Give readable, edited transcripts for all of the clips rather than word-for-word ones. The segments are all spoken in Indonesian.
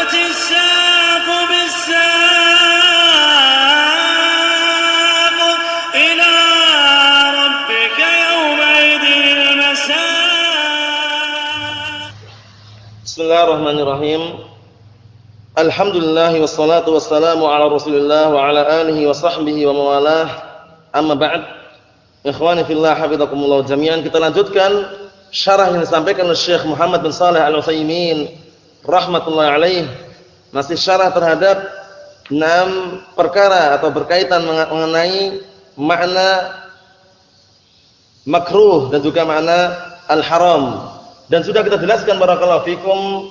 وزنت الساق بالساق إلى ربك يومئذ المساق. Bismillahirrahmanirrahim. Alhamdulillah wassalatu wassalamu ala Rasulillah wa ala alihi wa sahbihi wa mawalah. Amma ba'd. Ikhwani fillah hafizakumullah jami'an, kita lanjutkan syarah yang disampaikan oleh Syekh Muhammad bin Shalih Al-Utsaimin rahmatullahi alaih. Masih syarah terhadap 6 perkara atau berkaitan mengenai makna makruh dan juga makna al-haram. Dan sudah kita jelaskan barakallahu fikum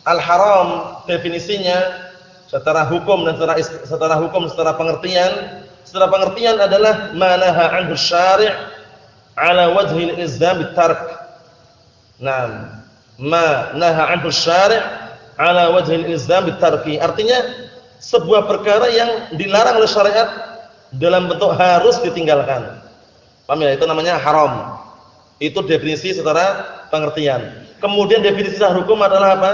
al-haram definisinya secara hukum dan secara pengertian. Secara pengertian adalah manaha anhu syari' ala wajhi al-ilzam bit-tark. Naam, ma naha anhu syari' ala wajhi al-ilzam bit-tarki. Artinya sebuah perkara yang dilarang oleh syariat dalam bentuk harus ditinggalkan. Paham ya? Itu namanya haram. Itu definisi secara pengertian. Kemudian definisi secara hukum adalah apa?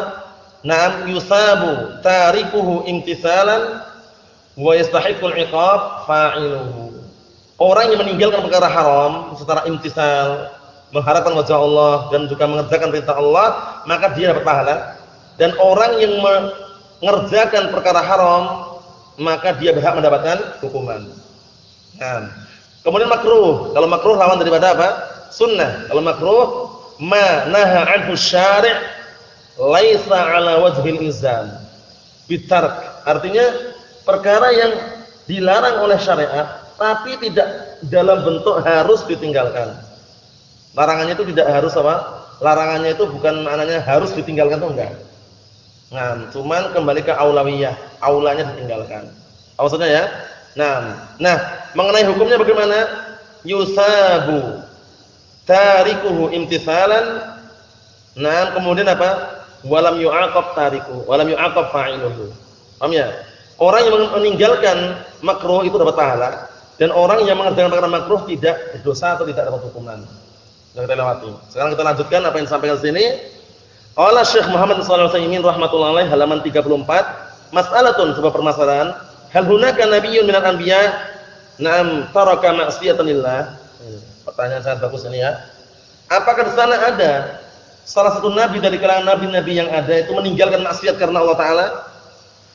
Naam yusabu tarikuhu imtithalan wa yastahiqqul iqab fa'iluhu. Orang yang meninggalkan perkara haram secara imtithal, mengharapkan wajah Allah dan juga mengerjakan perintah Allah, maka dia dapat pahala. Dan orang yang mengerjakan perkara haram, maka dia berhak mendapatkan hukuman. Nah, kemudian makruh. Kalau makruh lawan daripada apa? Sunnah. Kalau makruh ma naha anhu syari' laisa ala wajhil ilzam bitark. Artinya perkara yang dilarang oleh syariat tapi tidak dalam bentuk harus ditinggalkan. Larangannya itu tidak harus apa? Larangannya itu bukan maknanya harus ditinggalkan, itu enggak. Nah, cuman kembali ke aulawiyah, aulanya ditinggalkan. Maksudnya ya? Nah, mengenai hukumnya bagaimana? Yusabu tarikuhu imtithalan. Nah, kemudian apa? Walam yu'aqab tarikuhu, walam yu'aqab fa'iluhu. Paham ya? Orang yang meninggalkan makruh itu dapat pahala, dan orang yang mengerjakan perkara makruh tidak berdosa atau tidak dapat hukuman. Sudah kita lewati. Sekarang kita lanjutkan apa yang disampaikan di sini. Qala Syekh Muhammad bin Shalih Al-Utsaimin rahimatullah alaih, halaman 34, mas'alatun, sebuah permasalahan, hal hunaka nabiyyun minal anbiya na'am taraka ma'siyatan lillah. Pertanyaan sangat bagus ini ya. Apakah di sana ada salah satu nabi dari kalangan nabi-nabi yang ada itu meninggalkan maksiat karena Allah taala?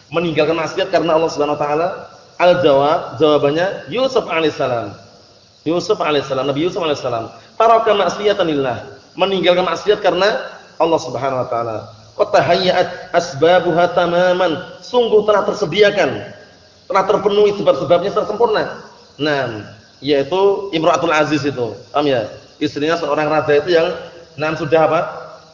Meninggalkan maksiat karena Allah Subhanahu wa taala? Al-jawab, jawabannya Yusuf alaihissalam. Yusuf alaihissalam, Nabi Yusuf alaihissalam, taraka ma'siyatan lillah, meninggalkan maksiat karena Allah Subhanahu wa taala. Qad tahayyat asbabuha tamaman, sungguh telah tersediakan, telah terpenuhi sebab-sebabnya secara sempurna. Nah, yaitu Imratul Aziz itu. Paham ya? Istrinya seorang raja itu yang sudah apa?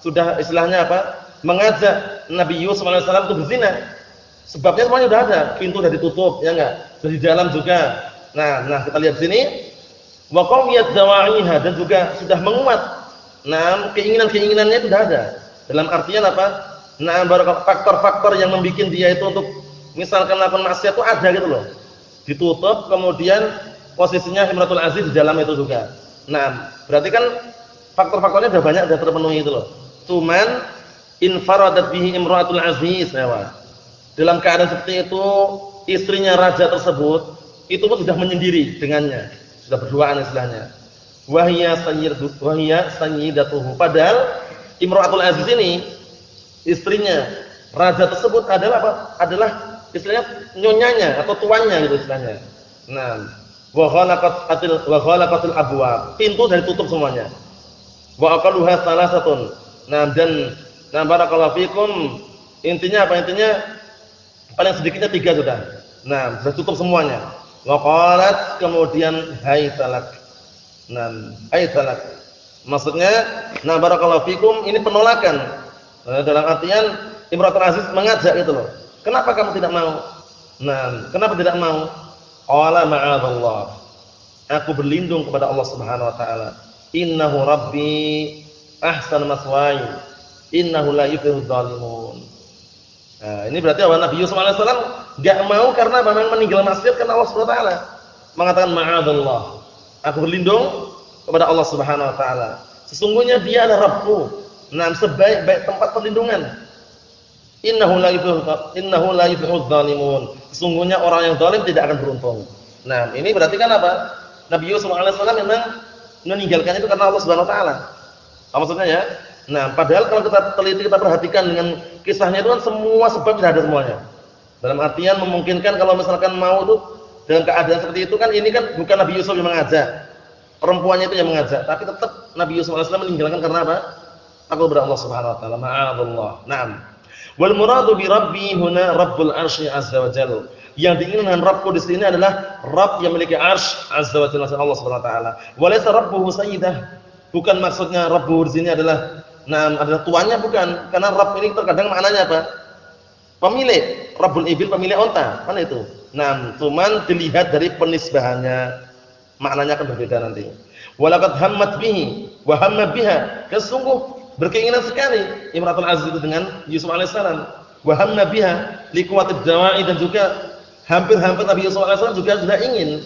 Sudah istilahnya apa? Mengajak Nabi Yusuf alaihissalam untuk berzina. Sebabnya semuanya sudah ada, pintu sudah ditutup, ya enggak? Sudah di dalam juga. Nah, kita lihat sini. Wa qawiyat dawa'iha, dan juga sudah menguat. Nah, keinginan-keinginannya itu sudah ada. Dalam artian apa? Nah, faktor-faktor yang membuat dia itu untuk misalkan melakukan maksiat itu ada gitu loh. Ditutup, kemudian posisinya Imratul Aziz di dalam itu juga. Nah, berarti kan faktor-faktornya sudah banyak, sudah terpenuhi itu loh. Cuman infaradat bihi Imratul Aziz, ya. Dalam keadaan seperti itu, istrinya raja tersebut itu pun sudah menyendiri dengannya, sudah berduaan istilahnya. Wahia sayyidatuhu. Padahal Imratul Aziz ini istrinya raja tersebut adalah apa? Adalah istilahnya nyonyanya atau tuannya gitu istilahnya. Nah, wa ghalaqatil abwab, pintu dari tutup semuanya. Wa aqalluha salasatun. Dan barakallahu fikum, intinya apa? Intinya paling sedikitnya 3 sudah. Nah, sudah tutup semuanya. Wa qalat, kemudian hai talak. Hai talak. Maksudnya, barakallahu fikum, ini penolakan. Dalam artian Imratul Aziz mengajak itu loh. Kenapa kamu tidak mau? Kenapa tidak mau? Qala ma'adallah. Aku berlindung kepada Allah Subhanahu wa taala. Innahu rabbi ahsan maswaya. Innahu la yuflihudz zalimun. Nah, ini berarti apa? Nabi Yusuf alaihissalam enggak mau karena memang meninggal maksiat karena Allah Subhanahu wa taala. Mengatakan ma'adallah. Aku berlindung kepada Allah Subhanahu wa taala. Sesungguhnya Dia adalah Rabbku. Sebaik-baik tempat perlindungan. Innahu la yuflihudz zalimun. Sesungguhnya orang yang zalim tidak akan beruntung. Nah, ini berarti kan apa? Nabi Yusuf alaihissalam memang meninggalkannya itu karena Allah Subhanahu wa taala. Apa maksudnya ya? Nah, padahal kalau kita teliti, kita perhatikan dengan kisahnya itu kan semua sebab tidak ada semuanya. Dalam artian memungkinkan kalau misalkan mau tuh dengan keadaan seperti itu kan, ini kan bukan Nabi Yusuf yang mengajak. Perempuannya itu yang mengajak, tapi tetap Nabi Yusuf alaihissalam meninggalkan karena apa? Takut kepada Allah Subhanahu wa taala. Ma'adzallah. Naam. Wal muradu bi rabbi huna rabbul arsy azza wa jalla. Yang diinginkan dengan Rabbku di sini adalah Rabb yang memiliki arsy azza wa jalla, Allah Subhanahu wa taala. Wa laysa rabbuhu sayyidah. Bukan maksudnya Rabbu di sini adalah adalah tuannya, bukan. Karena Rabb ini terkadang maknanya apa? Pemilik. Rabbul ibil, pemilik unta, kan itu. Nah, cuman dilihat dari penisbahannya. Maknanya akan berbeda nanti. Walaqad hammat bihi wa hamma biha. Sungguh berkeinginan sekali Imratul Aziz itu dengan Yusuf alaihissalam. Wa hamma biha liquwatid dawa'i, dan juga hampir-hampir Nabi Yusuf alaihissalam juga sudah ingin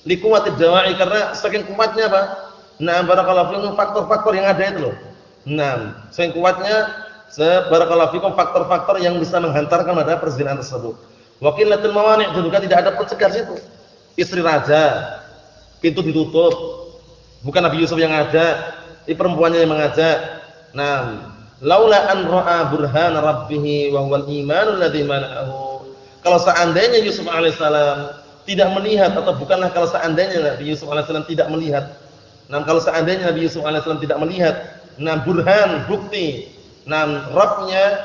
liquwatid dawa'i, karena saking kuatnya apa? Nah, barakallahu fikum faktor-faktor yang ada itu loh. Nah, saking kuatnya barakallahu fikum faktor-faktor yang bisa menghantarkan pada perzinahan tersebut. Wa qillatul mawani', dan juga tidak ada pencegah situ. Istri raja, pintu ditutup. Bukan Nabi Yusuf yang ngajak, ini perempuannya yang mengajak. Nah, laula an ra'a burhan rabbih wa huwal imanul ladzi mana'ahu. Kalau seandainya Yusuf alaihissalam tidak melihat, atau bukanlah kalau seandainya Nabi Yusuf alaihissalam tidak melihat. Nah, kalau seandainya Nabi Yusuf alaihissalam tidak melihat, nah burhan, bukti, nah Rabbnya,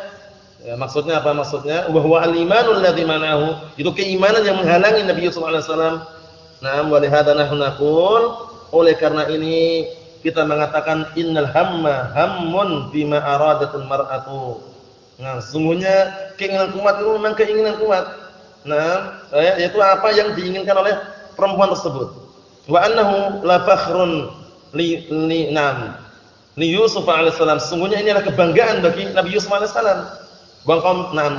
ya, maksudnya apa? Maksudnya wa huwal imanul ladzi mana'ahu, itu keimanan yang menghalangi Nabi Yusuf alaihissalam. Nah, wa lihadza nahnu naqul, oleh karena ini kita mengatakan innal hamma hammun bima aradatul mar'atu. Nah, sungguhnya keinginan kuat itu memang keinginan kuat. Nah, yaitu apa yang diinginkan oleh perempuan tersebut. Wa annahu la fakhrun li Yusuf alaihissalam. Sungguhnya ini adalah kebanggaan bagi Nabi Yusuf alaihissalam.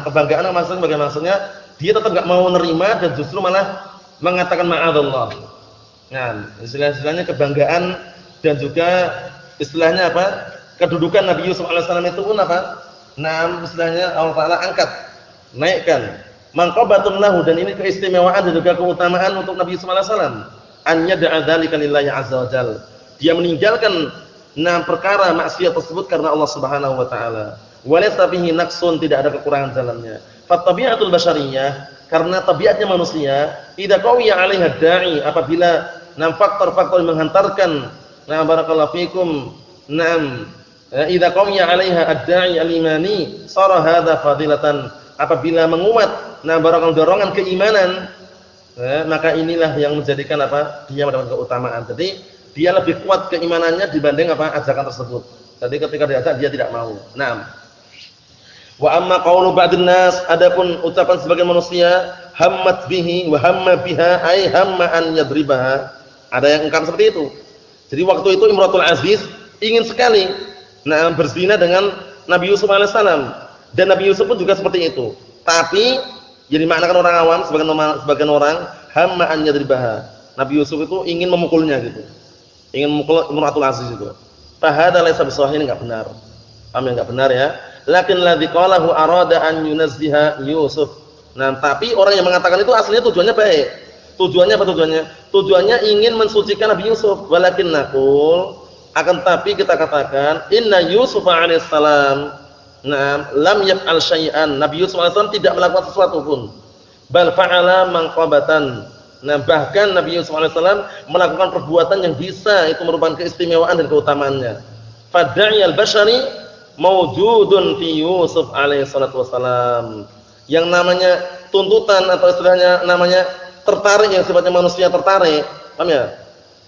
Kebanggaan maksudnya bagaimana? Maksudnya dia tetap enggak mau menerima dan justru malah mengatakan ma'adzallah. Nah, istilahnya kebanggaan, dan juga istilahnya apa? Kedudukan Nabi Yusuf alaihissalam itu pun apa? Nah, istilahnya Allah Taala angkat, naikkan. Manqabatun lahu, dan ini keistimewaan dan juga keutamaan untuk Nabi Yusuf alaihissalam. An yada'a dzalika lillahi azza wa jalla. Dia meninggalkan perkara maksiat tersebut karena Allah Subhanahu wa taala. Wa laysa fihi naqsun, tidak ada kekurangan dalamnya. Fa tabi'atul basyariyah, karena tabiatnya manusia, idza qawiya 'alaiha da'i, apabila faktor-faktor yang menghantarkan, barakallahu fikum, idza qawiya 'alaiha ad-da'i al-imani sara hadza fadilatan, apabila menguat barakallahu dorongan keimanan, maka inilah yang menjadikan apa? Dia mendapat keutamaan. Jadi dia lebih kuat keimanannya dibanding apa? Ajakan tersebut. Jadi ketika diajak dia tidak mau. Wa amma qaulu ba'dun nas, adapun ucapan sebagian manusia, hammat bihi wa hamma biha, ay hamma an yadribaha. Ada yang engkar seperti itu. Jadi waktu itu Imratul Aziz ingin sekali berzina dengan Nabi Yusuf alaihissalam, dan Nabi Yusuf pun juga seperti itu. Tapi jadi maknakan orang awam, sebagian orang, hamma an yadribaha. Nabi Yusuf itu ingin memukulnya gitu. Ingin memukul Imratul Aziz itu. Fahadza laysa bisahih, ini enggak benar. Paham, enggak benar ya? Lakin ladzi qalahu arada an yunazziha Yusuf. Tapi orang yang mengatakan itu aslinya tujuannya baik. Tujuannya apa tujuannya? Tujuannya ingin mensucikan Nabi Yusuf. Walakin naqul, akan tapi kita katakan inna Yusuf alaihissalam lam yaf'al syai'an. Nabi Yusuf alaihissalam tidak melakukan sesuatu pun. Bal fa'ala manqabatan. Bahkan Nabi Yusuf alaihissalam melakukan perbuatan yang bisa itu merupakan keistimewaan dan keutamaannya. Fadda'i al-bashari mawjudun fi Yusuf alaihissalatu wassalam. Yang namanya tuntutan atau istilahnya namanya tertarik, yang sifatnya manusia tertarik, paham ya?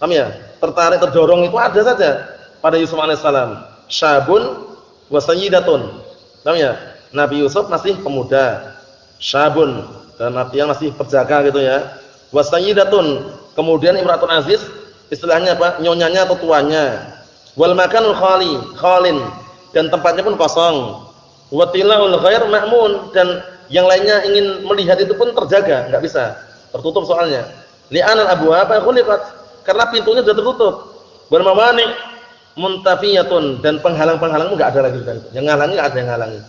Paham ya? Tertarik, terdorong itu ada saja pada Yusuf alaihissalam. Syabun wa sayyidatun. Paham ya? Nabi Yusuf masih pemuda. Syabun, dalam artian masih perjaka gitu ya. Wa sayyidatun. Kemudian Imratul Aziz istilahnya apa? Nyonyanya atau tuanya. Wal makanul khalin, dan tempatnya pun kosong. Wa tilaul ghair ma'mun, dan yang lainnya ingin melihat itu pun terjaga, enggak bisa. Tertutup soalnya. Li'anal abwaaba khuliqat, karena pintunya sudah tertutup. Wal mawani' muntafiyatun, dan penghalang-penghalang enggak ada lagi. Yang ngalangi enggak ada yang ngalangi.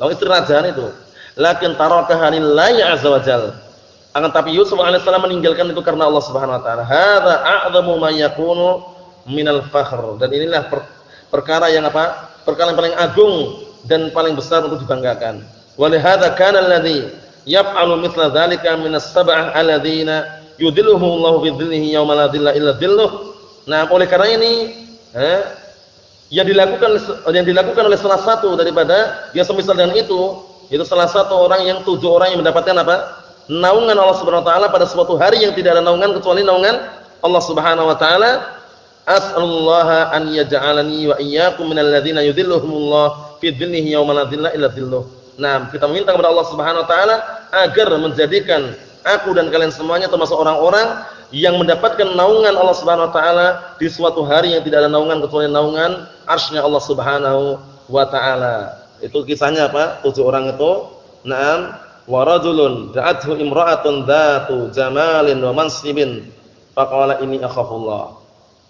Lalu istri raja itu. Lakin tarakaha lillahi azza wajalla. Akan tapi Yusuf alaihissalam meninggalkan itu karena Allah Subhanahu wa taala. Hadza a'dhamu ma yakunu minal fakhr. Dan inilah perkara yang apa? Perkara yang paling agung dan paling besar untuk dibanggakan. Wa li hadza kana alladhi yaf'alu mithla dzalika minas sab'ah alladzina yudhilluhumullahu fi dhillihi yauma la dhilla illa dhilluh. Nah, oleh karena ini, yang dilakukan oleh salah satu daripada yang semisal dengan itu salah satu orang yang 7 orang yang mendapatkan apa? Naungan Allah Subhanahu wa taala pada suatu hari yang tidak ada naungan kecuali naungan Allah Subhanahu wa taala. As'alullaha an yaj'alani wa iyyakum minal ladzina yudhilluhumullah fi dhillihi yauma la dhilla illa dhilluh. Nah, kita meminta kepada Allah Subhanahu wa taala agar menjadikan aku dan kalian semuanya termasuk orang-orang yang mendapatkan naungan Allah Subhanahu wa taala di suatu hari yang tidak ada naungan kecuali naungan arsy-Nya Allah Subhanahu wa taala. Itu kisahnya apa? 7 orang itu. Naam, wa rajulun da'athu imra'atun dzatu jamalin wa mansibin faqala inni akhafullah.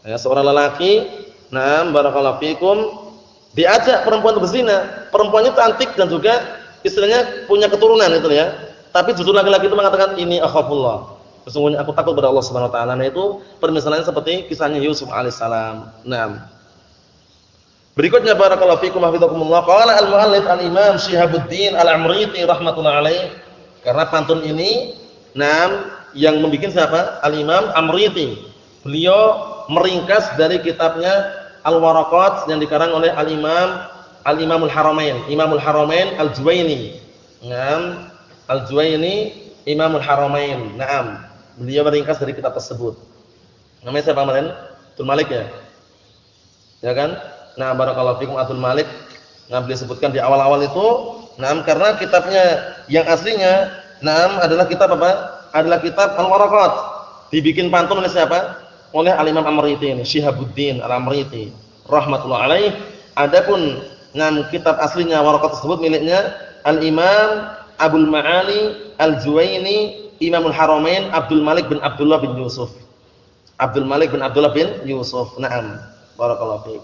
Ya, seorang lelaki, naam barakallahu fikum, diajak perempuan berzina. Perempuannya cantik dan juga istilahnya punya keturunan itu ya. Tapi justru laki-laki itu mengatakan ini akhafullah. Sesungguhnya aku takut pada Allah Subhanahu wa taala. Nah, itu permisalannya seperti kisahnya Yusuf alaihissalam. Naam. Berikutnya barakallahu fikum hafizakumullah. Qala al-muallif al-Imam Syihabuddin Al-Amriti rahimatullah alaih. Karena pantun ini yang membuat siapa? Al-Imam Amriti. Beliau meringkas dari kitabnya Al-Waraqat yang dikarang oleh Al-Imamul Haramain, Imamul Haramain Al-Juwaini. Naam, Al-Juwaini Imamul Haramain. Naam. Beliau meringkas dari kitab tersebut. Namanya siapa kemarin? Abdul Malik ya? Ya kan? Nah, barakallahu fikum Abdul Malik. Nah, beliau sebutkan di awal-awal itu, karena kitabnya yang aslinya, adalah kitab apa? Adalah kitab Al-Waraqat. Dibikin pantun oleh siapa? Oleh Al-Imam Amriti ini, Syihabuddin Al-Amriti rahmatullah alaih. Adapun kitab aslinya Waraqat tersebut miliknya Al-Imam Abul Ma'ali Al-Juwaini Imamul Haramain Abdul Malik bin Abdullah bin Yusuf. Abdul Malik bin Abdullah bin Yusuf. Naam, barakallahu fiik.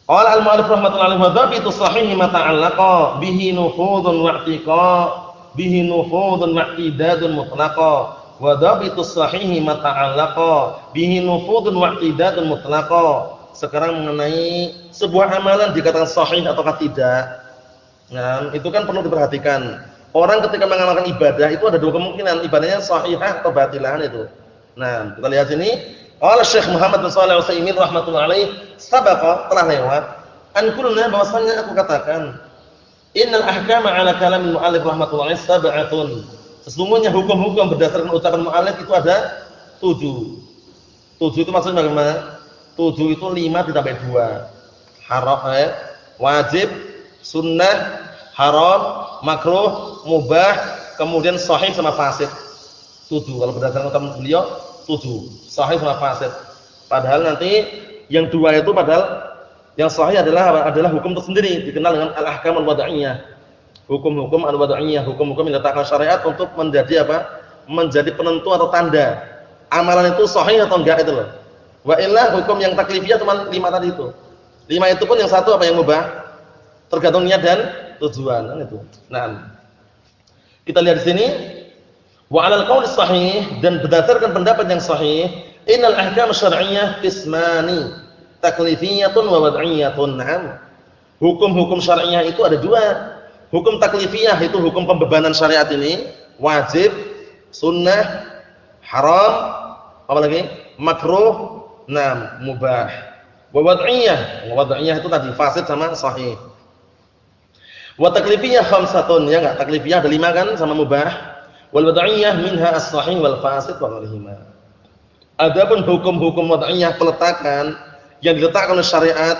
Qala al-mu'allif rahmatullahi alaihi wa dhabitu sahihi ma ta'allaqa bihi nufudun wa i'tiqa bihi nufudun wa i'tidadun mutlaqa wa dhabitu sahihi ma ta'allaqa bihi nufudun wa i'tidadun mutlaqa. Sekarang mengenai sebuah amalan dikatakan sahih ataukah tidak. Nah, itu kan perlu diperhatikan. Orang ketika mengamalkan ibadah itu ada 2 kemungkinan, ibadahnya sahihah atau batilah itu. Nah, kita lihat sini. Qala Syekh Muhammad bin Shalih Al-Utsaimin rahimatullah alaih, sabaqa telah lewat. An kulna bahwasanya aku katakan, innal ahkama ala kalamil muallif rahimatullah alaih sab'atun. Sesungguhnya hukum-hukum berdasarkan ucapan muallif itu ada 7. 7 itu maksudnya bagaimana? 7 itu 5 ditambah 2. Haram, wajib, sunnah, haram, makruh, mubah, kemudian sahih sama fasid. 7 kalau berdasarkan ucapan beliau 7, sahih sama fasid. Padahal nanti yang 2 itu padahal yang sahih adalah hukum tersendiri dikenal dengan al-ahkam al-wad'iyah. Hukum-hukum al-wad'iyah, hukum-hukum yang diletakkan syariat untuk menjadi apa? Menjadi penentu atau tanda amalan itu sahih atau enggak itu loh. Wa illa hukum yang taklifiyah cuma 5 tadi itu. 5 itu pun yang satu apa yang mubah? Tergantung niat dan tujuan kan itu. Nah, kita lihat di sini wa 'alal qauli shahih, dan berdasarkan pendapat yang sahih, innal ahkam syar'iyyah qismani, taklifiyatun wa wad'iyatun. Naam. Hukum-hukum syar'iyyah itu ada 2. Hukum taklifiyah itu hukum pembebanan syariat ini, wajib, sunnah, haram, apa lagi? Makruh, naam, mubah. Wa wad'iyah itu tadi fasid sama sahih. Wa taklifiyah khamsatun, ya enggak? Taklifiyah ada 5 kan sama mubah. Wal wad'iyah minha as-sahih wal fasid wa ghairihima. Adapun hukum-hukum wad'iyah peletakan yang diletakkan oleh syariat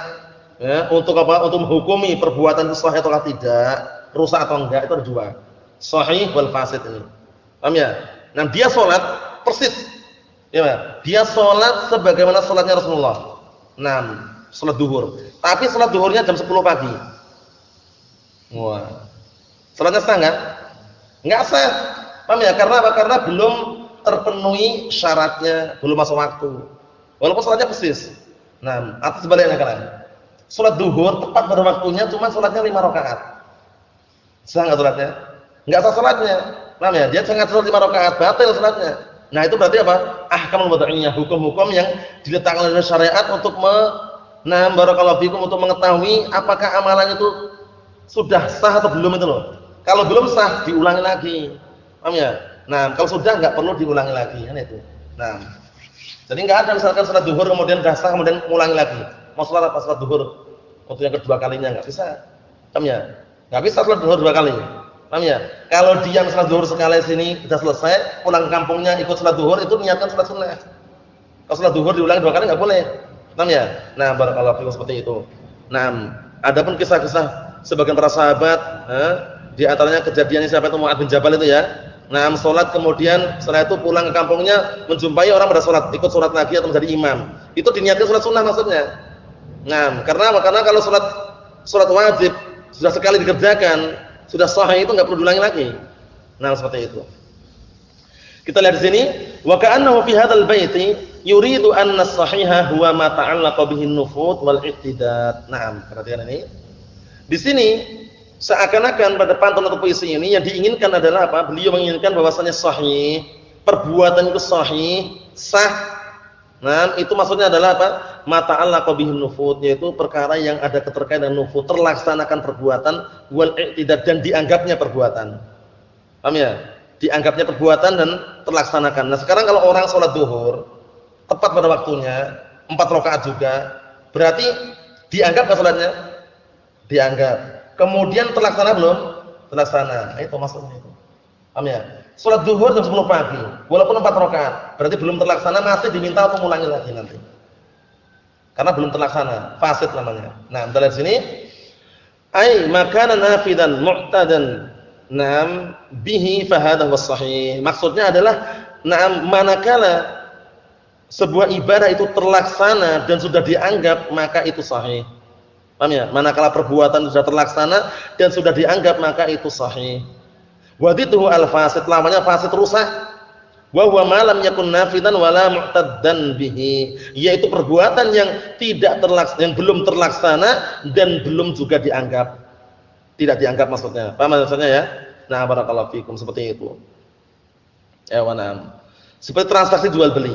ya, untuk apa? Untuk menghukumi perbuatan itu sahih atau tidak, rusak atau enggak, itu ada 2. Sahih wal fasid ini. Paham ya? Nah, dia salat persis. Ya, dia salat sebagaimana salatnya Rasulullah. Nah, salat zuhur. Tapi salat zuhurnya jam 10 pagi. Wah. Salatnya sah enggak? Enggak sah. Paham ya? Karena apa? Karena belum terpenuhi syaratnya, belum masuk waktu. Walaupun salatnya persis. Nah, atau sebaliknya kan. Salat duhur tepat pada waktunya, cuma salatnya 5 rakaat. Sah enggak salatnya? Enggak sah salatnya. Paham ya? Dia sengaja salat 5 rakaat, batal salatnya. Nah, itu berarti apa? Ahkamul wad'iyah, hukum-hukum yang diletakkan oleh syariat untuk barakallahu fikum, untuk mengetahui apakah amalan itu sudah sah atau belum itu loh. Kalau belum sah diulangi lagi. Paham ya? Nah, kalau sudah enggak perlu diulangi lagi, kan itu. Nah, jadi enggak ada misalkan salat duhur kemudian sudah sah kemudian ulangi lagi. Mau salat apa salat duhur untuk yang kedua kalinya, enggak bisa. Paham ya? Enggak bisa salat duhur 2 kali. Paham ya? Kalau dia salat duhur sekali sini sudah selesai, pulang ke kampungnya ikut salat duhur, itu niatkan salat sunnah. Kalau salat duhur diulangi 2 kali enggak boleh. Paham ya? Nah, barakallahu fikum seperti itu. Nah, adapun kisah-kisah sebagian para sahabat, di antaranya kejadiannya siapa itu, Mu'adz bin Jabal itu ya. Nah, salat kemudian setelah itu pulang ke kampungnya menjumpai orang pada salat, ikut salat lagi atau menjadi imam. Itu diniatkan salat sunnah maksudnya. Nah, karena kalau salat wajib sudah sekali dikerjakan, sudah sahih, itu enggak perlu diulangi lagi. Nah, seperti itu. Kita lihat di sini, wa ka'annahu fi hadzal baiti yuridu anna as-sahiha huwa ma ta'allaqa bihi an-nufut wal iqtidad. Naam, perhatikan ini. Di sini seakan-akan pada pantun atau puisi ini yang diinginkan adalah apa? Beliau menginginkan bahwasanya sahih, perbuatan itu sahih, sah. Nah, itu maksudnya adalah apa? Ma ta'allaqa bihi an-nufut, yaitu perkara yang ada keterkaitan dengan nufut, terlaksanakan perbuatan, wal iqtidad, dan dianggapnya perbuatan. Paham ya? Dianggapnya perbuatan dan terlaksanakan. Nah, sekarang kalau orang sholat duhur tepat pada waktunya, 4 rakaat juga, berarti dianggap enggak salatnya? Dianggap. Kemudian terlaksana belum? Terlaksana. Itu maksudnya itu. Paham ya? Salat duhur jam 10 pagi, walaupun 4 rakaat, berarti belum terlaksana, masih diminta untuk ulangi lagi nanti. Karena belum terlaksana, fasid namanya. Nah, kita lihat sini. Ai makanan nafidan mu'tadan. Naam bihi fa hadha was sahih. Maksudnya adalah naam manakala sebuah ibadah itu terlaksana dan sudah dianggap, maka itu sahih. Paham ya? Manakala perbuatan sudah terlaksana dan sudah dianggap, maka itu sahih. Wadituhu al-fasid, lamanya fasid, rusak. Wa huwa ma lam yakun nafidan wala mu'taddan bihi, yaitu perbuatan yang tidak terlaksana, yang belum terlaksana dan belum juga dianggap. Tidak dianggap maksudnya. Paham maksudnya ya? Nah, barakallahu fikum, seperti itu. Ya wa na'am. Seperti transaksi jual beli.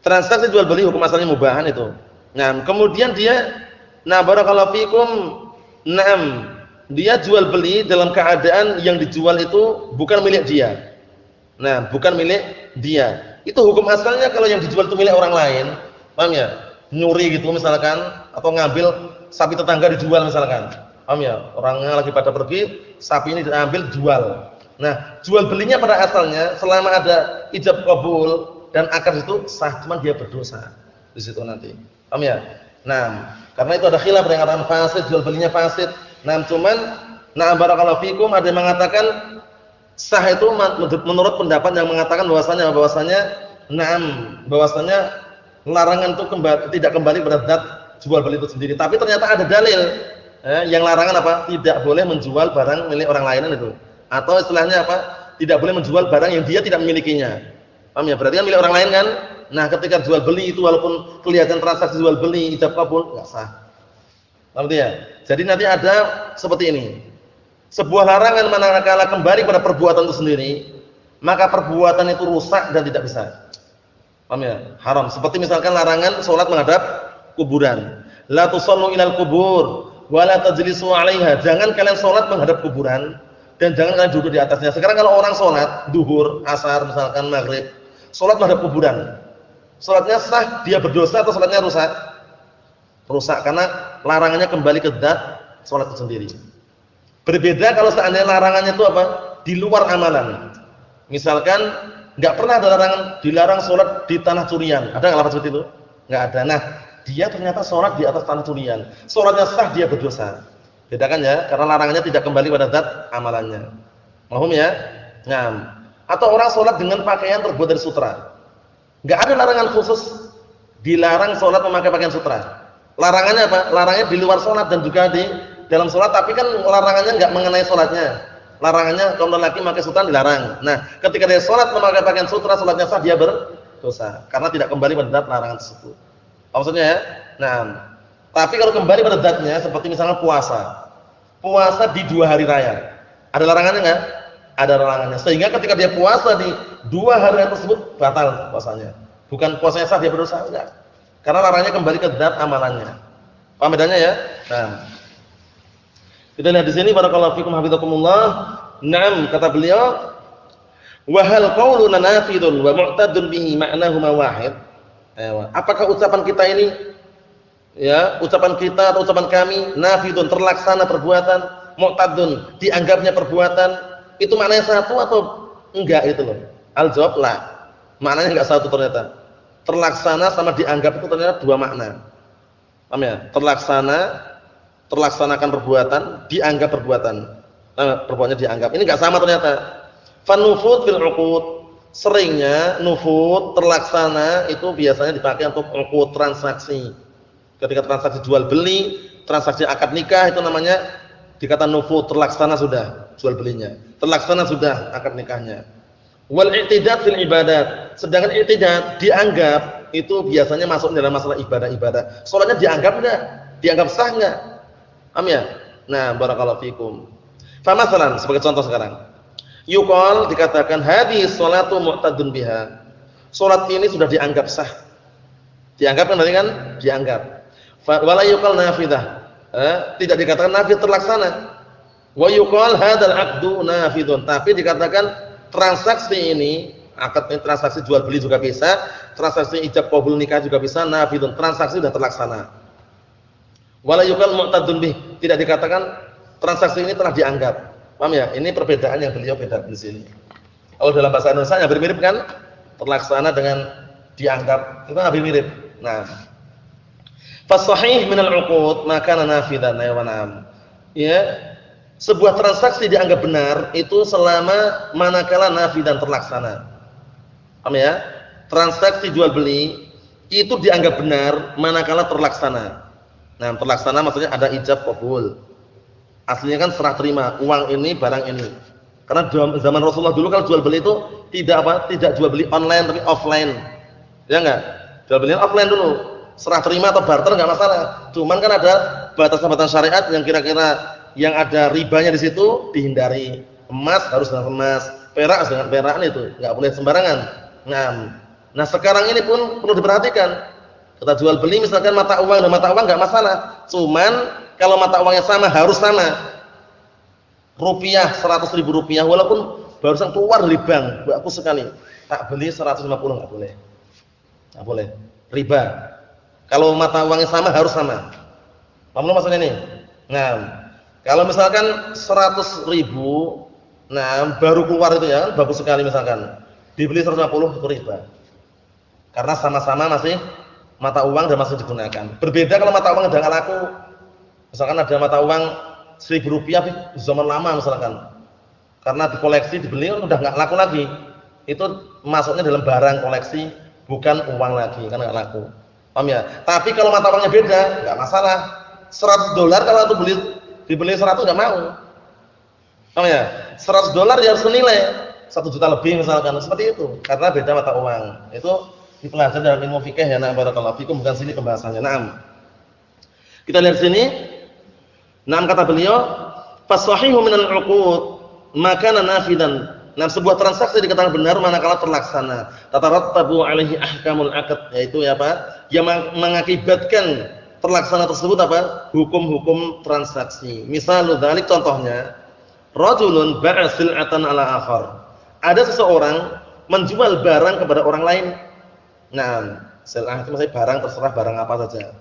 Transaksi jual beli hukum asalnya mubahan itu. Nah, kemudian dia barakallahu fikum, na'am, dia jual beli dalam keadaan yang dijual itu bukan milik dia. Nah, bukan milik dia. Itu hukum asalnya kalau yang dijual itu milik orang lain, paham ya? Nyuri gitu misalkan, atau ngambil sapi tetangga dijual misalkan. Paham ya? Orangnya lagi pada pergi, sapi ini diambil, jual. Nah, jual belinya pada asalnya selama ada ijab qabul dan akad itu sah, cuman dia berdosa di situ nanti. Paham ya? Nah, karena itu ada khilaf yang mengatakan fasid, jual belinya fasid. Nah, cuman barakallahu fikum, ada yang mengatakan sah itu menurut pendapat yang mengatakan bahwasanya larangan itu tidak kembali pada zat jual beli itu sendiri. Tapi ternyata ada dalil yang larangan apa? Tidak boleh menjual barang milik orang lain itu. Atau istilahnya apa? Tidak boleh menjual barang yang dia tidak memilikinya. Paham ya? Berarti kan milik orang lain kan? Nah, ketika jual beli itu walaupun kelihatan transaksi jual beli ijab qabul, enggak sah. Paham ya? Jadi nanti ada seperti ini. Sebuah larangan manakala kembali pada perbuatan itu sendiri, maka perbuatan itu rusak dan tidak bisa. Paham ya? Haram. Seperti misalkan larangan salat menghadap kuburan. La tusallu ilal kubur wa la tajlisu 'alaiha. Jangan kalian salat menghadap kuburan dan jangan kalian duduk di atasnya. Sekarang kalau orang salat duhur, asar, misalkan maghrib, salat menghadap kuburan. Salatnya sah, dia berdosa atau salatnya rusak? Rusak karena larangannya kembali ke zat salat itu sendiri. Berbeda kalau seandainya larangannya itu apa? Di luar amalan. Misalkan enggak pernah ada larangan dilarang salat di tanah curian. Ada enggak lafaz seperti itu? Enggak ada. Nah, dia ternyata salat di atas tanah curian. Salatnya sah, dia berdosa. Bedakan ya, karena larangannya tidak kembali pada zat amalannya. Paham ya? Nah, atau orang salat dengan pakaian terbuat dari sutra. Enggak ada larangan khusus dilarang salat memakai pakaian sutra. Larangannya apa? Larangannya di luar salat dan juga di dalam salat, tapi kan larangannya enggak mengenai salatnya. Larangannya kalau lelaki memakai sutra dilarang. Nah, ketika dia salat memakai pakaian sutra, salatnya sah, dia berdosa karena tidak kembali pada zat larangan tersebut. Maksudnya ya? Nah, Tapi kalau kembali pada zatnya seperti misalnya puasa. Puasa di 2 hari raya. Ada larangannya enggak? Ada larangannya. Sehingga ketika dia puasa di 2 hari raya tersebut batal puasanya. Bukan puasanya sah, dia berdosa, enggak. Karena larangannya kembali ke zat amalannya. Paham bedanya ya? Nah. Kita lihat di sini barakallahu fikum hafizakumullah. Naam, kata beliau, wa hal qauluna nafidun wa mu'tadun bihi ma'nahuma wahid. Apakah ucapan kita ini, ya, ucapan kita atau ucapan kami nafidun terlaksana perbuatan, mu'tadun dianggapnya perbuatan, itu maknanya satu atau enggak itu loh. Al-jawab la. Maknanya enggak satu ternyata. Terlaksana sama dianggap itu ternyata 2 makna. Paham ya? Terlaksanakan perbuatan, dianggap perbuatan. Perbuatannya dianggap. Ini enggak sama ternyata. Fanufud fil uqud. Seringnya nufud terlaksana itu biasanya dipakai untuk uqud transaksi. Ketika transaksi jual beli, transaksi akad nikah itu namanya dikatakan nufud, terlaksana sudah jual belinya. Terlaksana sudah akad nikahnya. Wal i'tidad fil ibadat. Sedangkan i'tidad dianggap itu biasanya masuk dalam masalah ibadah-ibadah. Salatnya dianggap enggak? Dianggap sah enggak? Paham ya? Nah, barakallahu fikum. Fa masalan sebagai contoh sekarang. Yuqal dikatakan hadis sholatu mu'tadun biha. Salat ini sudah dianggap sah. Dianggap kan berarti kan? Dianggap. Wala yuqal nafidah. Tidak dikatakan nafid terlaksana. Wa yuqal hadzal aqdu nafidun. Tapi dikatakan transaksi ini, akad transaksi jual beli juga bisa, transaksi ijab qabul nikah juga bisa, nafidun. Transaksi sudah terlaksana. Wala yuqal mu'tadun bih. Tidak dikatakan transaksi ini telah dianggap. Paham ya? Ini perbedaan yang beliau beda di sini. Kalau dalam bahasa Indonesia hampir mirip kan? Terlaksana dengan dianggap itu hampir mirip. Nah, fasahih min al-uqud maka nafidan ya wanam. Ya, sebuah transaksi dianggap benar itu selama manakala nafidan terlaksana. Paham ya? Transaksi jual beli itu dianggap benar manakala terlaksana. Nah, terlaksana maksudnya ada ijab qabul. Aslinya kan serah terima, uang ini, barang ini. Karena zaman Rasulullah dulu kalau jual beli itu tidak jual beli online tapi offline. Ya enggak? Jual beli offline dulu. Serah terima atau barter enggak masalah. Cuman kan ada batasan-batasan syariat yang kira-kira yang ada ribanya di situ dihindari. Emas harus dengan emas, perak harus dengan perak, itu enggak boleh sembarangan. Nah, sekarang ini pun perlu diperhatikan. Kita jual beli misalkan mata uang dan mata uang enggak masalah. Cuman kalau mata uangnya sama harus sama. Rupiah 100.000 rupiah walaupun barusan keluar dari bank, bagus sekali. Tak beli 150 enggak boleh. Enggak boleh. Riba. Kalau mata uangnya sama harus sama. Paham maksudnya ini? Nah, kalau misalkan 100.000 baru keluar itu ya, bagus sekali misalkan. Dibeli 150 itu riba. Karena sama-sama masih mata uang dan masih digunakan. Berbeda kalau mata uang udah enggak laku. Misalkan ada mata uang 1.000 rupiah zaman lama misalkan, karena dikoleksi dibeli udah nggak laku lagi, itu masuknya dalam barang koleksi bukan uang lagi karena nggak laku. Paham ya? Tapi kalau mata uangnya beda nggak masalah. $100 kalau itu dibeli 100 nggak mau. Paham ya? $100 dia harus senilai 1 juta lebih misalkan, seperti itu karena beda mata uang. Itu dipelajari dalam ilmu fikih ya. Nah, barakallahu fikum, bukan sini pembahasannya. Naam. Kita lihat sini. Naam, kata beliau, fasahihu minal uqud maka nafidan. Nah, sebuah transaksi dikatakan benar manakala terlaksana. Tatarattabu alaihi ahkamul aqd, yaitu apa? Yang mengakibatkan terlaksana tersebut apa? Hukum-hukum transaksi. Misalnya dzalik contohnya, rajulun ba'a sil'atan ala akhar. Ada seseorang menjual barang kepada orang lain. Nah, sil'ah itu maksudnya barang, terserah barang apa saja.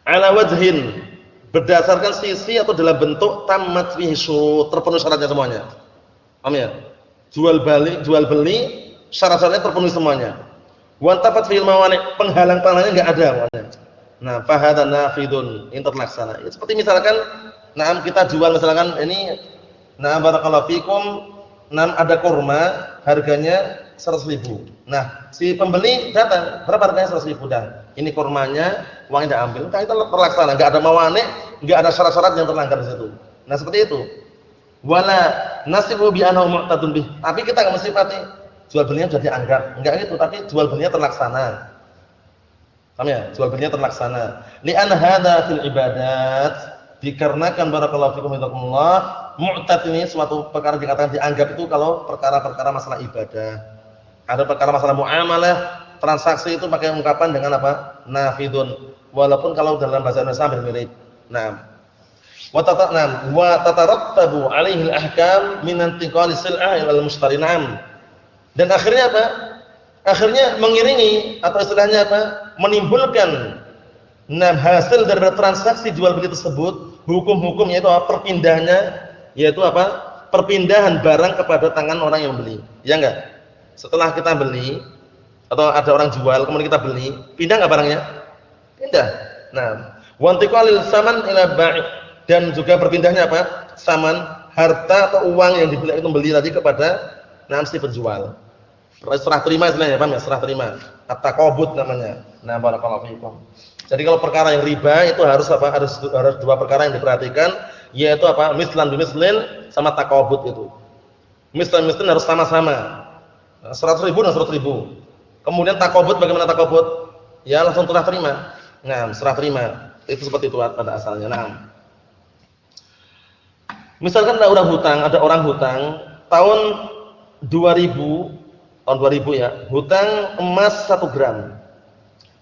Ala wajhin, berdasarkan sisi atau dalam bentuk tamat fihi syurut, terpenuhi syaratnya semuanya. Paham ya? Jual beli syarat-syaratnya terpenuhi semuanya. Wa tafat fil mawani', penghalang-penghalangnya enggak ada pokoknya. Nah, fa hadza nafidun, ini terlaksana. Ya, seperti misalkan kita jual misalkan ini barakallahu fikum, ada kurma harganya 100.000. Nah, si pembeli datang, berapa harganya? 100.000 dah. Ini kurmanya, uangnya dah ambil. Nah, itu terlaksana, enggak ada mawani', enggak ada syarat-syarat yang terlanggar di situ. Nah, seperti itu. Wala nasibu bi annahu mu'tadun bih. Tapi kita enggak mesti pati jual belinya sudah dianggap. Enggak gitu, tapi jual belinya terlaksana. Paham ya? Jual belinya terlaksana. Li'anna hadza fil ibadat, dikarenakan barakallahu fikum Allah, mu'tad ini suatu perkara dikatakan dianggap itu kalau perkara-perkara masalah ibadah. Ada perkara masalah muamalah, transaksi itu pakai ungkapan dengan apa? Nafidun. Walaupun kalau dalam bahasa Indonesia hampir mirip. Naam. Wa tatarattabu 'alaihi al-ahkam min intiqali sil'ah ila al-mushtari. Naam. Dan akhirnya apa? Akhirnya mengiringi atau istilahnya apa? Menimbulkan hasil dari transaksi jual beli tersebut, hukum-hukumnya itu apa? Perpindahannya yaitu apa? Perpindahan barang kepada tangan orang yang beli. Ya enggak? Setelah kita beli atau ada orang jual, kemudian kita beli, pindah enggak barangnya? Pindah. Nah, wa intiqalil saman ila bai', dan juga berpindahnya apa? Saman, harta atau uang yang dibeli itu beli tadi kepada si penjual. Serah terima istilahnya, paham ya? Serah terima. At-taqabud namanya. Nah, barakallahu fiikum. Jadi kalau perkara yang riba itu harus apa? Harus dua perkara yang diperhatikan, yaitu apa? Mislan bimislin sama taqabud itu. Mislan harus sama-sama. 100.000 dan 100.000. Kemudian taqabud, bagaimana taqabud? Ya langsung serah terima. Nah, serah terima. Itu seperti itu pada asalnya. Nah. Misalkan ada orang hutang tahun 2000 ya, hutang emas 1 gram.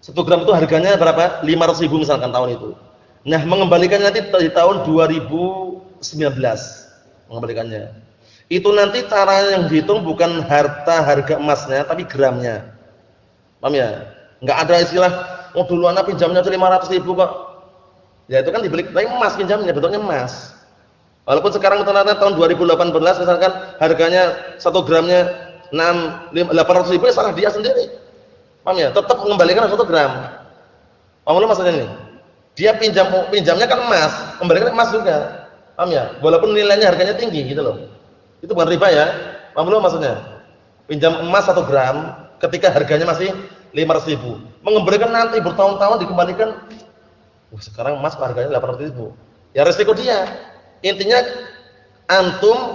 1 gram itu harganya berapa? 500.000 misalkan tahun itu. Nah, mengembalikannya nanti di tahun 2019. Mengembalikannya. Itu nanti cara yang dihitung bukan harga emasnya, tapi gramnya. Paham ya? Enggak ada istilah, oh dulu anak pinjamnya itu 500.000 kok. Ya itu kan dibeli, tapi emas pinjamnya, bentuknya emas. Walaupun sekarang tahun 2018 misalkan harganya 1 gramnya 800.000, ya salah dia sendiri. Paham ya? Tetap mengembalikan 1 gram. Paham lu maksudnya ini? Dia pinjamnya kan emas, kembalikan emas juga. Paham ya? Walaupun nilainya harganya tinggi gitu loh. Itu bukan riba ya. Paham lu maksudnya? Pinjam emas 1 gram ketika harganya masih 500.000. Mengembalikan nanti bertahun-tahun dikembalikan. Sekarang emas harganya 800.000. Ya resiko dia. Intinya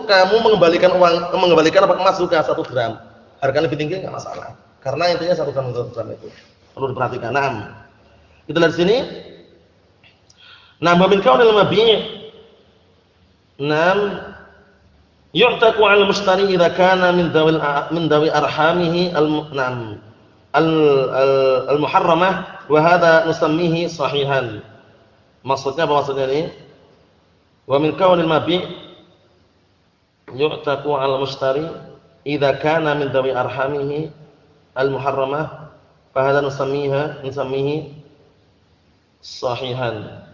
kamu mengembalikan emas juga 1 gram. Harganya lebih tinggi enggak masalah. Karena intinya 1 gram itu. Perlu diperhatikan. Nah, kita lihat sini. Nah, min kaunil mabi'. Yu'taqu 'al mushtari idza kana min dawi arhamihi al-muharramah wa hadha nusammihi sahihan. Maksudnya apa maksudnya ini? Wa min kaunil mabi' yu'taqu 'al mushtari idza kana min dawi arhamihi al-muharramah fa hadha nusammihi sahihan.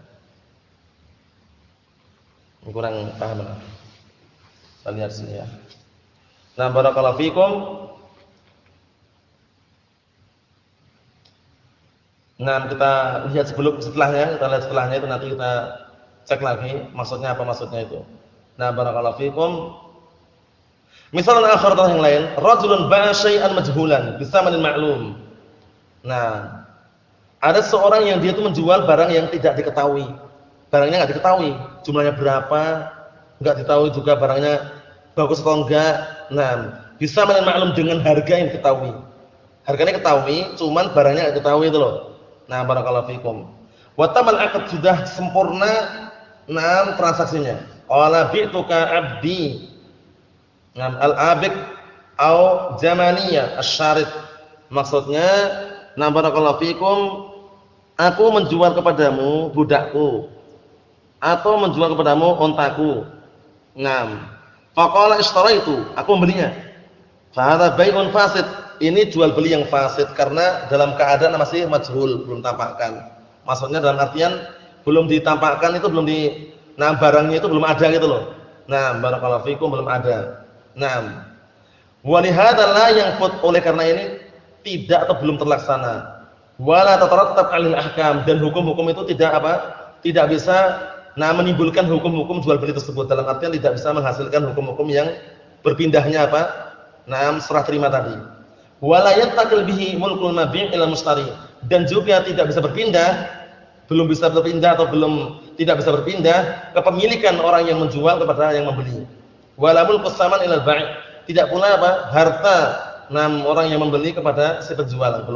Kurang paham lah. Kita lihat sini ya. Nah, barakallahu fikum. Nah, kita lihat setelahnya itu nanti kita cek lagi maksudnya apa itu. Nah, barakallahu fikum. Misalnya akhir yang lain, rajulun ba'a syai'an majhulan bisamanin ma'lum. Nah, ada seorang yang dia itu menjual barang yang tidak diketahui. Barangnya enggak diketahui, jumlahnya berapa, enggak diketahui juga barangnya bagus atau enggak. Nah, bisamanin ma'lum dengan harga yang diketahui. Harganya ketahui, cuman barangnya enggak diketahui itu loh. Nah, barakallahu fikum. Wa tamal aqd sudah sempurna transaksinya. Qala bi'tuka 'abdi. Al-abik au jamaniyah asy-syarid. Maksudnya, barakallahu fikum, aku menjual kepadamu budakku atau menjual kepadamu ontaku. Faqala ishtaraitu, aku membelinya. Fa hadza bai'un fasid. Ini jual beli yang fasid karena dalam keadaan masih majhul, belum tampakkan. Maksudnya dalam artian belum ditampakkan itu belum barangnya itu belum ada gitu loh. Barakallahu fikum, belum ada. Wa li hadza la yanfut, oleh karena ini tidak atau belum terlaksana. Wala tatarattab 'alil ahkam, dan hukum-hukum itu tidak bisa menimbulkan hukum-hukum jual beli tersebut, dalam artian tidak bisa menghasilkan hukum-hukum yang berpindahnya serah terima tadi. Wala yantaqil bihi mulkul mabi' ila mushtari, dan juga tidak bisa berpindah tidak bisa berpindah kepemilikan orang yang menjual kepada yang membeli. Wala mulkus saman ila al-bai', tidak pula harta orang yang membeli kepada si penjual,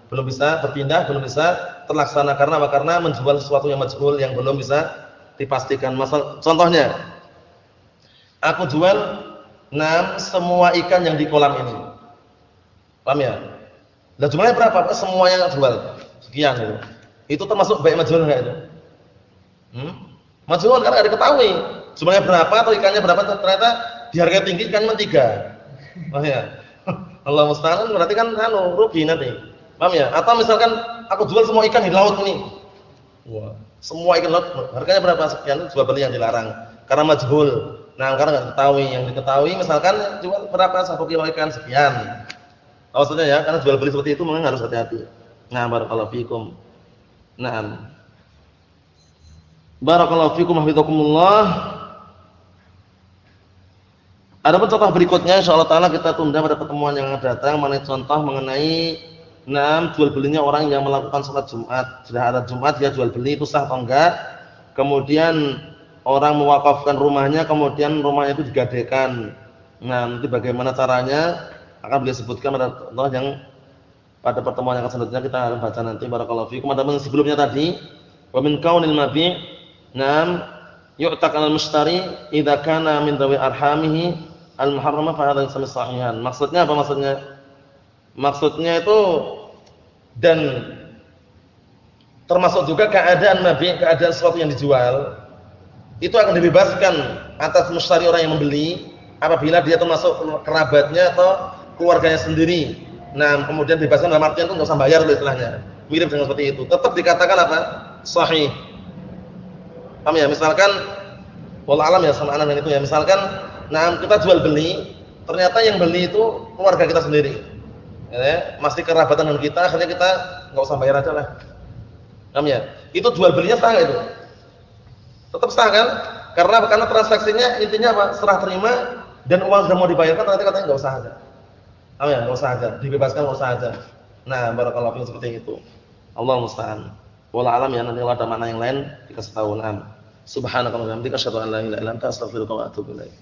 belum bisa berpindah, belum bisa terlaksana. Karena apa? Karena menjual sesuatu yang majhul, yang belum bisa dipastikan. Contohnya, aku jual 6 semua ikan yang di kolam ini. Paham ya? Lah jumlahnya berapa? Semuanya jual. Sekian gitu. Itu termasuk baik majhul enggak itu? Majhul karena enggak diketahui. Jumlahnya berapa atau ikannya berapa, ternyata di harga tinggi ikannya 3. Paham ya? Allah musta'an, berarti kan rugi nanti. Paham ya? Atau misalkan aku jual semua ikan di laut ini. Wah, semua ikan laut harganya berapa? Sekian, jual beli yang dilarang karena majhul. Nah, karena enggak diketahui, yang diketahui misalkan jual berapa 1 kilo ikan sekian. Maksudnya ya, karena jual beli seperti itu memang harus hati-hati. Nah, barakallahu fikum. Naam. Barakallahu fikum hafizakumullah. Adapun contoh berikutnya insyaallah taala kita tunda pada pertemuan yang akan datang mengenai contoh mengenai jual belinya orang yang melakukan salat Jumat. Sudah ada Jumat dia jual beli itu sah atau enggak? Kemudian orang mewakafkan rumahnya, kemudian rumahnya itu digadaikan. Nah, nanti bagaimana caranya akan beliau sebutkan pada contoh yang pada pertemuan yang selanjutnya kita akan baca nanti. Barakallahu fikum. Adapun sebelumnya tadi, wa min kaunil mabi' yu'taq al-mushtari idza kana min dawi arhamihi al-muharramah fa hadha yusami sahihan. Maksudnya apa maksudnya? Maksudnya itu dan termasuk juga keadaan mabi', keadaan sesuatu yang dijual itu akan dibebaskan atas mushtari orang yang membeli apabila dia termasuk kerabatnya atau keluarganya sendiri. Nah, kemudian dibebaskan dalam artian itu enggak usah bayar loh istilahnya. Mirip dengan seperti itu. Tetap dikatakan apa? Sahih. Paham ya? Misalkan wallahu alam ya sama anak itu ya. Misalkan kita jual beli, ternyata yang beli itu keluarga kita sendiri. Ya, masih kerabatan dengan kita, akhirnya kita enggak usah bayar aja lah. Paham ya? Itu jual belinya sah itu. Tetap sah kan? Karena transaksinya intinya apa? Serah terima dan uang sudah mau dibayarkan, nanti katanya enggak usah aja. Paham ya? Enggak usah aja, dibebaskan enggak usah aja. Nah, barakallahu fiikum seperti itu. Allahu musta'an. Wallahu alam ya, nanti kalau ada makna yang lain dikasih tahu. Subhanakallahumma wa bihamdika asyhadu an la ilaha illa anta astaghfiruka wa atubu ilaik.